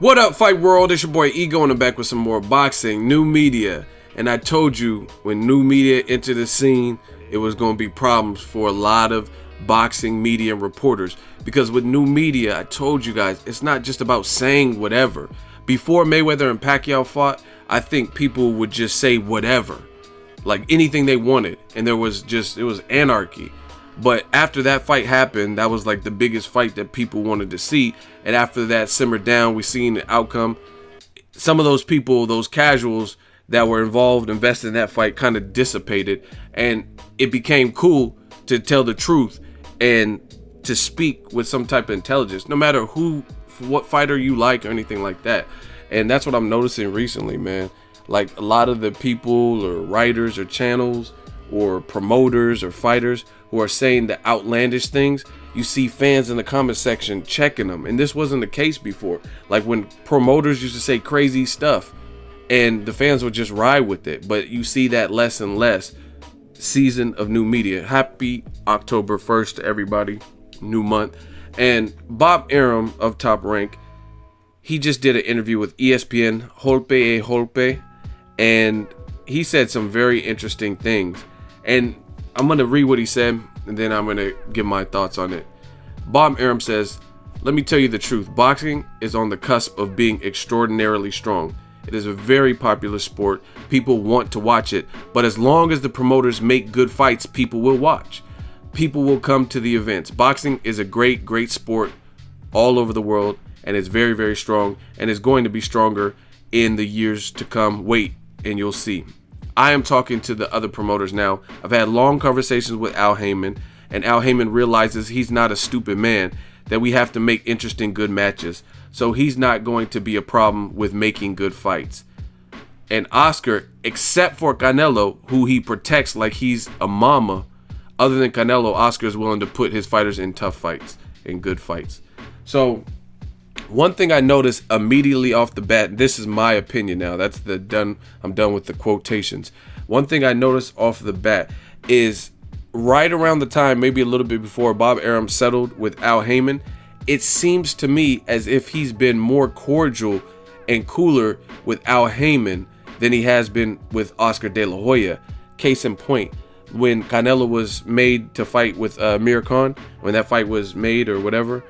What up, Fight World? It's your boy Ego, and I'm back with some more boxing, new media. And I told you, when new media entered the scene, it was going to be problems for a lot of boxing media and reporters. Because with new media, I told you guys, it's not just about saying whatever. Before Mayweather and Pacquiao fought, I think people would just say whatever. Like anything they wanted. And it was anarchy. But after that fight happened, that was like the biggest fight that people wanted to see. And after that simmered down, we seen the outcome. Some of those people, those casuals that were involved, invested in that fight, kind of dissipated. And it became cool to tell the truth and to speak with some type of intelligence, no matter what fighter you like or anything like that. And that's what I'm noticing recently, man. Like a lot of the people or writers or channels or promoters or fighters who are saying the outlandish things, you see fans in the comment section checking them. And this wasn't the case before. Like when promoters used to say crazy stuff and the fans would just ride with it. But you see that less and less. Season of new media. Happy October 1st to everybody. New month. And Bob Arum of Top Rank, he just did an interview with ESPN, golpe. And he said some very interesting things. And I'm going to read what he said, and then I'm going to give my thoughts on it. Bob Arum says, "Let me tell you the truth. Boxing is on the cusp of being extraordinarily strong. It is a very popular sport. People want to watch it. But as long as the promoters make good fights, people will watch. People will come to the events. Boxing is a great, great sport all over the world, and it's very, very strong, and it's going to be stronger in the years to come. Wait, and you'll see." I am talking to the other promoters now. I've had long conversations with Al Heyman, and Al Heyman realizes he's not a stupid man, that we have to make interesting, good matches. So he's not going to be a problem with making good fights. And Oscar, except for Canelo, who he protects like he's a mama, other than Canelo, Oscar is willing to put his fighters in tough fights, in good fights. So one thing I noticed immediately off the bat, this is my opinion now, I'm done with the quotations. One thing I noticed off the bat is right around the time, maybe a little bit before Bob Arum settled with Al Heyman, it seems to me as if he's been more cordial and cooler with Al Heyman than he has been with Oscar De La Hoya. Case in point, when Canelo was made to fight with Amir Khan, when that fight was made or whatever,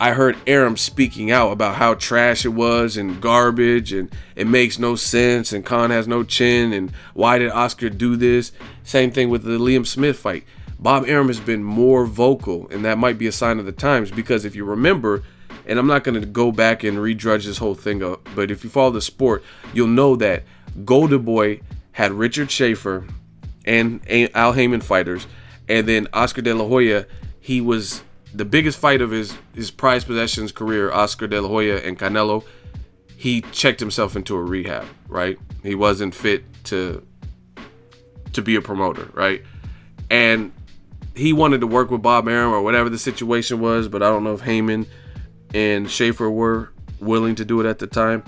I heard Arum speaking out about how trash it was and garbage and it makes no sense and Khan has no chin and why did Oscar do this? Same thing with the Liam Smith fight. Bob Arum has been more vocal, and that might be a sign of the times, because if you remember, and I'm not going to go back and redrudge this whole thing up, but if you follow the sport, you'll know that Golden Boy had Richard Schaefer and Al Heyman fighters, and then Oscar De La Hoya, he was the biggest fight of his prized possessions career, Oscar De La Hoya and Canelo. He checked himself into a rehab, right? He wasn't fit to be a promoter, right? And he wanted to work with Bob Arum or whatever the situation was, but I don't know if Heyman and Schaefer were willing to do it at the time.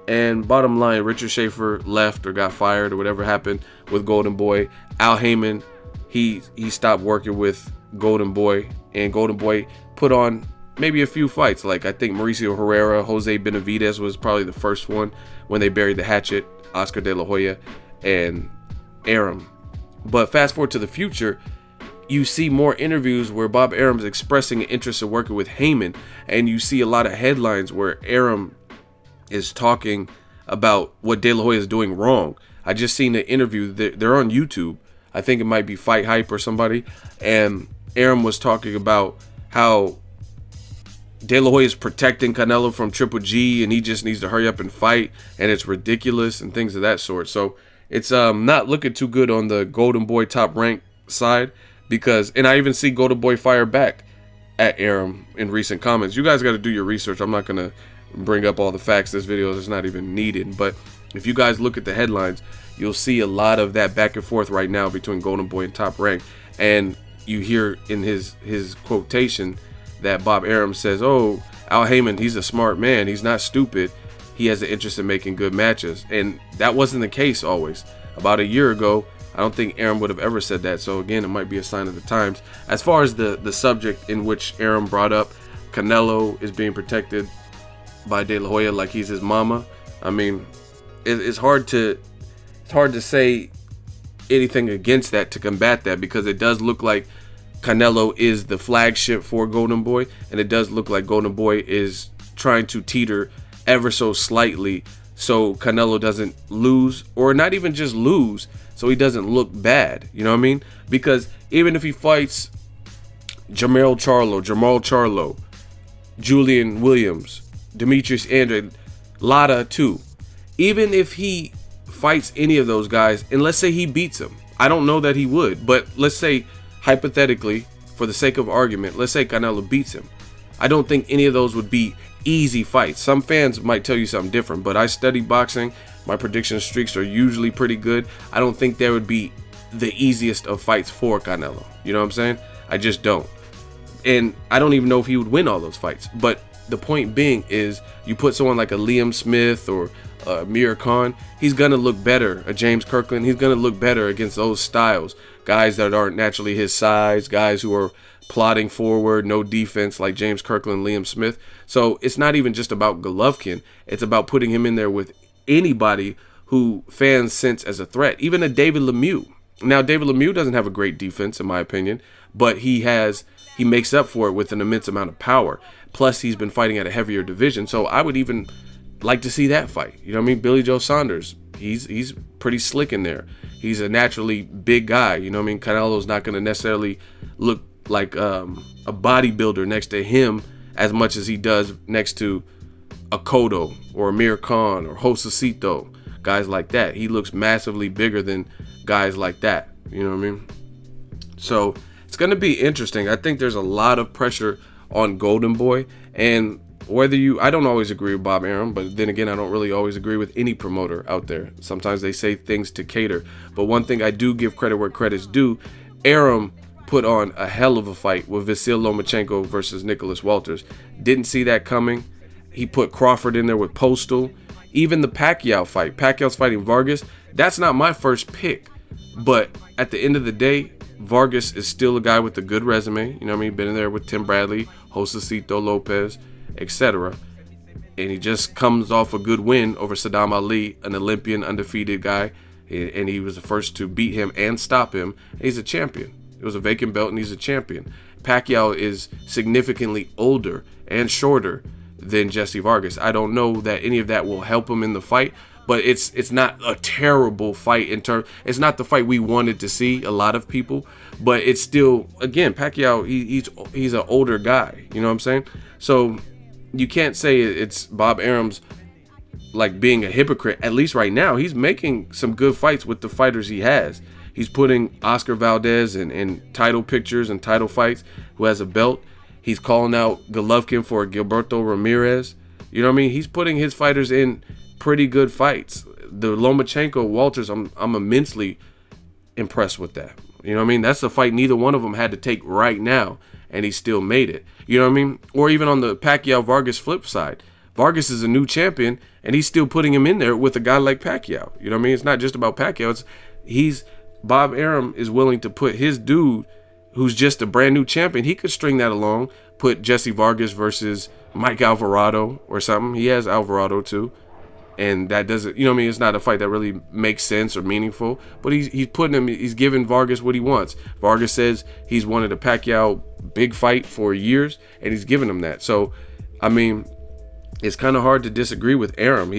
And bottom line, Richard Schaefer left or got fired or whatever happened with Golden Boy. Al Heyman, he stopped working with Golden Boy, and Golden Boy put on maybe a few fights. Like I think Mauricio Herrera, Jose Benavidez was probably the first one when they buried the hatchet, Oscar De La Hoya and Arum. But fast forward to the future, you see more interviews where Bob Arum's expressing an interest in working with Heyman, and you see a lot of headlines where Arum is talking about what De La Hoya is doing wrong. I just seen an interview, they're on YouTube. I think it might be Fight Hype or somebody, and Arum was talking about how De La Hoya is protecting Canelo from Triple G, and he just needs to hurry up and fight, and it's ridiculous and things of that sort. So it's not looking too good on the Golden Boy Top Rank side, because, and I even see Golden Boy fire back at Arum in recent comments. You guys got to do your research. I'm not going to bring up all the facts. This video is not even needed, but if you guys look at the headlines, you'll see a lot of that back and forth right now between Golden Boy and Top Rank. And you hear in his quotation that Bob Arum says, "Oh, Al Heyman, he's a smart man. He's not stupid. He has an interest in making good matches." And that wasn't the case always. About a year ago, I don't think Arum would have ever said that. So again, it might be a sign of the times. As far as the subject in which Arum brought up, Canelo is being protected by De La Hoya like he's his mama. I mean, it's hard to say anything against that, to combat that, because it does look like Canelo is the flagship for Golden Boy, and it does look like Golden Boy is trying to teeter ever so slightly so Canelo doesn't lose, or not even just lose, so he doesn't look bad. You know what I mean? Because even if he fights Jamal Charlo, Julian Williams, Demetrius Andrade, Lara too, even if he fights any of those guys, and let's say he beats him, I don't know that he would, but let's say hypothetically, for the sake of argument, let's say Canelo beats him, I don't think any of those would be easy fights. Some fans might tell you something different, but I study boxing. My prediction streaks are usually pretty good. I don't think there would be the easiest of fights for Canelo. You know what I'm saying? I just don't. And I don't even know if he would win all those fights. But the point being is, you put someone like a Liam Smith or Amir Khan, he's going to look better. A James Kirkland, he's going to look better against those styles. Guys that aren't naturally his size, guys who are plodding forward, no defense, like James Kirkland, Liam Smith. So it's not even just about Golovkin. It's about putting him in there with anybody who fans sense as a threat. Even a David Lemieux. Now, David Lemieux doesn't have a great defense, in my opinion, but he makes up for it with an immense amount of power. Plus, he's been fighting at a heavier division. So I would even like to see that fight. You know what I mean? Billy Joe Saunders, he's pretty slick in there. He's a naturally big guy. You know what I mean? Canelo's not going to necessarily look like a bodybuilder next to him as much as he does next to a Cotto or Amir Khan or Josecito, guys like that. He looks massively bigger than guys like that. You know what I mean? So it's going to be interesting. I think there's a lot of pressure on Golden Boy, and I don't always agree with Bob Arum, but then again, I don't really always agree with any promoter out there. Sometimes they say things to cater. But one thing I do give credit where credit's due, Arum put on a hell of a fight with Vasyl Lomachenko versus Nicholas Walters. Didn't see that coming. He put Crawford in there with Postal. Even the Pacquiao fight, Pacquiao's fighting Vargas, that's not my first pick. But at the end of the day, Vargas is still a guy with a good resume. You know what I mean? Been in there with Tim Bradley, Josecito Lopez, etc. And he just comes off a good win over Saddam Ali, an Olympian undefeated guy. And he was the first to beat him and stop him. He's a champion. It was a vacant belt, and he's a champion. Pacquiao is significantly older and shorter than Jesse Vargas. I don't know that any of that will help him in the fight, but it's not a terrible fight in terms. It's not the fight we wanted to see, a lot of people, but it's still, again, Pacquiao, he's an older guy. You know what I'm saying? So you can't say it's Bob Arum's like being a hypocrite. At least right now, he's making some good fights with the fighters he has. He's putting Oscar Valdez in title pictures and title fights, who has a belt. He's calling out Golovkin for Gilberto Ramirez. You know what I mean? He's putting his fighters in pretty good fights. The Lomachenko Walters, I'm immensely impressed with that. You know what I mean? That's a fight neither one of them had to take right now, and he still made it. You know what I mean? Or even on the Pacquiao Vargas flip side, Vargas is a new champion, and he's still putting him in there with a guy like Pacquiao. You know what I mean? It's not just about Pacquiao. Bob Arum is willing to put his dude, who's just a brand new champion. He could string that along, put Jesse Vargas versus Mike Alvarado or something. He has Alvarado too. And that doesn't, you know what I mean? It's not a fight that really makes sense or meaningful, but he's giving Vargas what he wants. Vargas says he's wanted a Pacquiao big fight for years, and he's giving him that. So, I mean, it's kind of hard to disagree with Arum.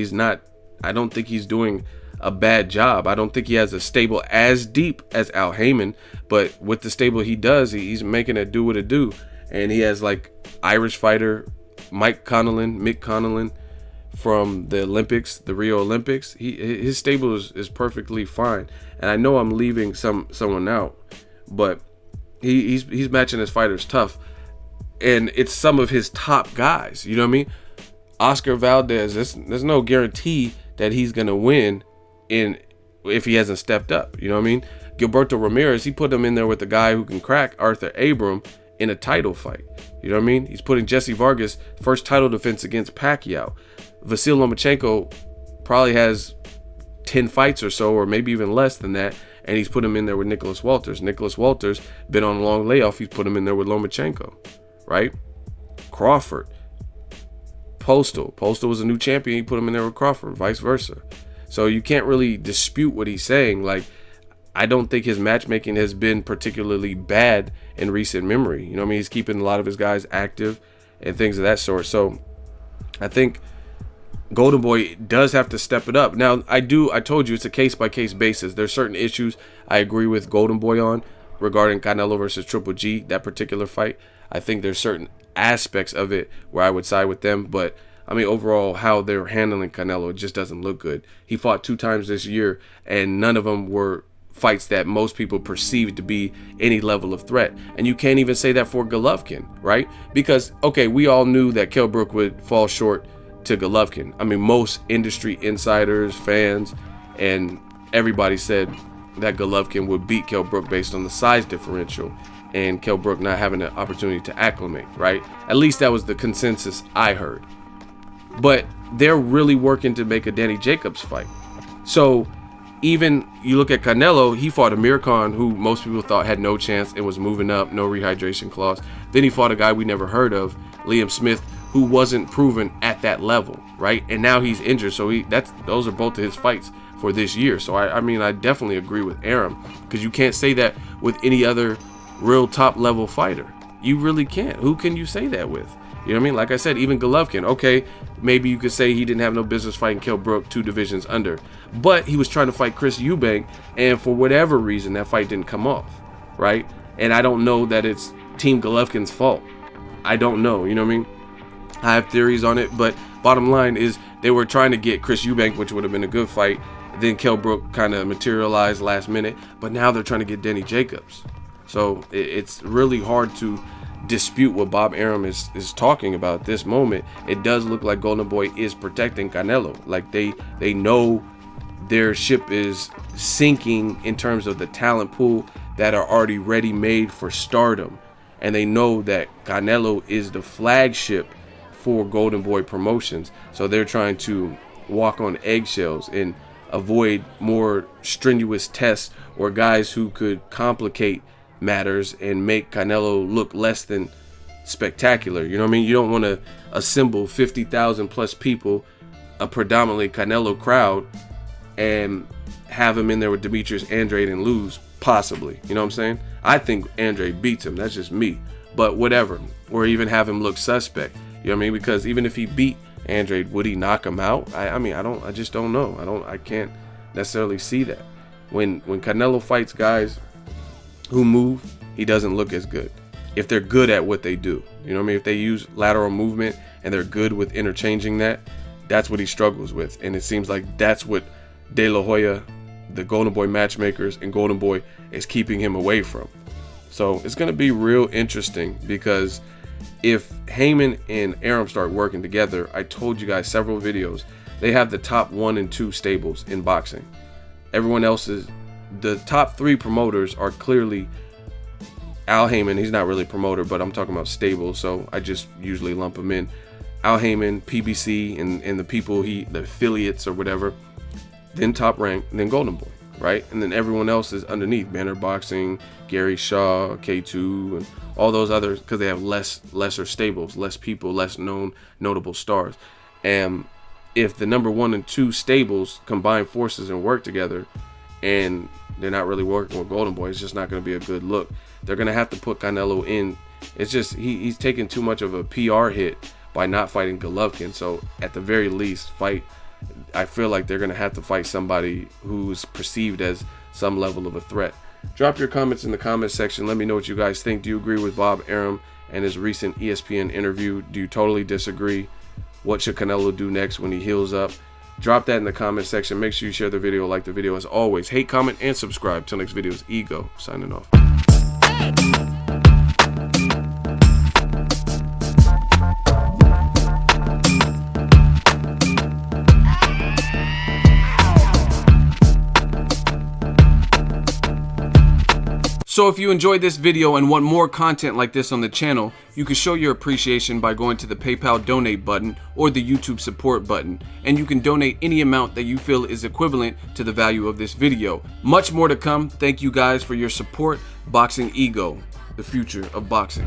I don't think he's doing a bad job. I don't think he has a stable as deep as Al Heyman, but with the stable he does, he's making it do what it do. And he has like Irish fighter Mick Connellan from the Olympics, the Rio Olympics. His stable is perfectly fine. And I know I'm leaving someone out, but he's matching his fighters tough, and it's some of his top guys. You know what I mean? Oscar Valdez, there's no guarantee that he's gonna win if he hasn't stepped up. You know what I mean? Gilberto Ramirez, he put him in there with the guy who can crack Arthur Abram in a title fight. You know what I mean? He's putting Jesse Vargas first title defense against Pacquiao. Vasyl Lomachenko probably has 10 fights or so, or maybe even less than that, and he's put him in there with Nicholas Walters. Nicholas Walters been on a long layoff. He's put him in there with Lomachenko, right? Crawford, Postal. Postal was a new champion. He put him in there with Crawford, vice versa. So you can't really dispute what he's saying. Like, I don't think his matchmaking has been particularly bad in recent memory. You know what I mean? He's keeping a lot of his guys active and things of that sort. So I think Golden Boy does have to step it up. Now, I told you it's a case-by-case basis. There's certain issues I agree with Golden Boy on regarding Canelo versus Triple G, that particular fight. I think there's certain aspects of it where I would side with them, but I mean, overall, how they're handling Canelo, it just doesn't look good. He fought 2 times this year, and none of them were fights that most people perceived to be any level of threat. And you can't even say that for Golovkin, right? Because, okay, we all knew that Kell Brook would fall short to Golovkin. I mean, most industry insiders, fans, and everybody said that Golovkin would beat Kell Brook based on the size differential and Kell Brook not having the opportunity to acclimate, right? At least that was the consensus I heard. But they're really working to make a Danny Jacobs fight. So even you look at Canelo, he fought Amir Khan, who most people thought had no chance and was moving up, no rehydration clause. Then he fought a guy we never heard of, Liam Smith, who wasn't proven at that level, right? And now he's injured, so those are both of his fights for this year. So I mean, I definitely agree with Arum, because you can't say that with any other real top level fighter. You really can't. Who can you say that with? You know what I mean? Like I said, even Golovkin, okay, maybe you could say he didn't have no business fighting Kell Brook 2 divisions under, but he was trying to fight Chris Eubank, and for whatever reason, that fight didn't come off, right? And I don't know that it's Team Golovkin's fault. I don't know, you know what I mean? I have theories on it, but bottom line is they were trying to get Chris Eubank, which would have been a good fight. Then Kell Brook kind of materialized last minute, but now they're trying to get Danny Jacobs. So it's really hard to dispute what Bob Arum is talking about at this moment. It does look like Golden Boy is protecting Canelo. Like they know their ship is sinking in terms of the talent pool that are already ready made for stardom. And they know that Canelo is the flagship for Golden Boy Promotions. So they're trying to walk on eggshells and avoid more strenuous tests or guys who could complicate matters and make Canelo look less than spectacular. You know what I mean? You don't want to assemble 50,000 plus people, a predominantly Canelo crowd, and have him in there with Demetrius Andrade and lose, possibly. You know what I'm saying? I think Andrade beats him. That's just me. But whatever. Or even have him look suspect. You know what I mean? Because even if he beat Andrade, would he knock him out? I just don't know. I can't necessarily see that. When Canelo fights guys who move, he doesn't look as good. If they're good at what they do, you know what I mean? If they use lateral movement and they're good with interchanging that, that's what he struggles with. And it seems like that's what De La Hoya, the Golden Boy matchmakers, and Golden Boy is keeping him away from. So it's going to be real interesting, because if Heyman and Arum start working together, I told you guys several videos, they have the top 1 and 2 stables in boxing. Everyone else is, the top 3 promoters are clearly Al Heyman. He's not really a promoter, but I'm talking about stables, so I just usually lump him in. Al Heyman, PBC, and the people the affiliates or whatever. Then Top Rank, and then Golden Boy, right? And then everyone else is underneath. Banner Boxing, Gary Shaw, K2, and all those others, because they have lesser stables, less people, less notable stars. And if the number 1 and 2 stables combine forces and work together, and they're not really working with Golden Boy, it's just not going to be a good look. They're going to have to put Canelo in. It's just he's taking too much of a PR hit by not fighting Golovkin. So at the very least, I feel like they're going to have to fight somebody who's perceived as some level of a threat. Drop your comments in the comment section. Let me know what you guys think. Do you agree with Bob Arum and his recent ESPN interview? Do you totally disagree? What should Canelo do next when he heals up? Drop that in the comment section. Make sure you share the video, like the video. As always, hate, comment, and subscribe. Till next video is Ego signing off. So if you enjoyed this video and want more content like this on the channel, you can show your appreciation by going to the PayPal donate button or the YouTube support button, and you can donate any amount that you feel is equivalent to the value of this video. Much more to come. Thank you guys for your support. Boxing Ego, the future of boxing.